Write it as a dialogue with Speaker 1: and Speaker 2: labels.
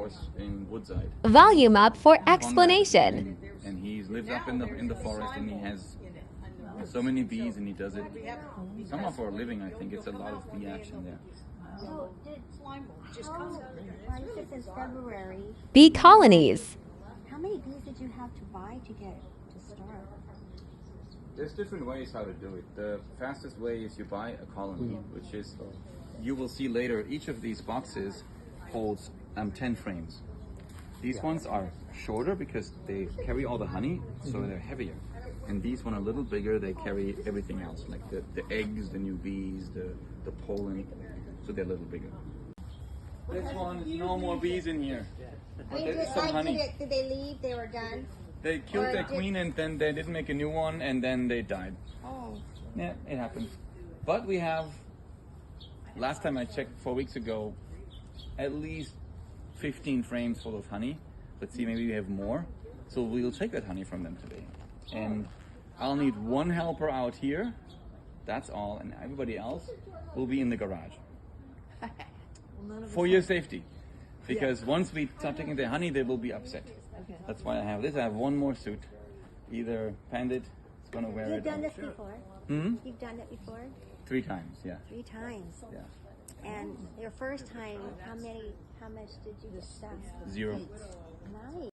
Speaker 1: forest in Woodside.
Speaker 2: Volume up for
Speaker 1: Conrad,
Speaker 2: explanation.
Speaker 1: and he's lived up in the forest, and he has so many bees, and he does it somehow for a living. I think it's a lot of bee action there.
Speaker 3: So, this is in February.
Speaker 2: Bee colonies.
Speaker 3: How many bees did you have to buy to get to start?
Speaker 1: There's different ways how to do it. The fastest way is you buy a colony, which is, you will see later, each of these boxes holds 10 frames. These ones are shorter because they carry all the honey, so they're heavier. And these one are a little bigger, they carry everything else, like the eggs, the new bees, the pollen, so they're a little bigger. This one, no more bees in here. But there is some honey.
Speaker 3: Did they leave? They were done?
Speaker 1: They killed their queen and then they didn't make a new one and then they died.
Speaker 3: Oh.
Speaker 1: Yeah, it happens. But we have, last time I checked 4 weeks ago, at least 15 frames full of honey. Let's see, maybe we have more. So we'll take that honey from them today. And I'll need one helper out here. That's all. And everybody else will be in the garage. For your safety. Because once we start taking the honey, they will be upset.
Speaker 3: Okay.
Speaker 1: That's why I have this. I have one more suit. Either Pandit is going to wear it.
Speaker 3: You've done this before?
Speaker 1: Hmm?
Speaker 3: You've done it before?
Speaker 1: 3 times, yeah.
Speaker 3: 3 times.
Speaker 1: Yeah.
Speaker 3: And your first time, how much did you get done?
Speaker 1: 0.
Speaker 3: Nice.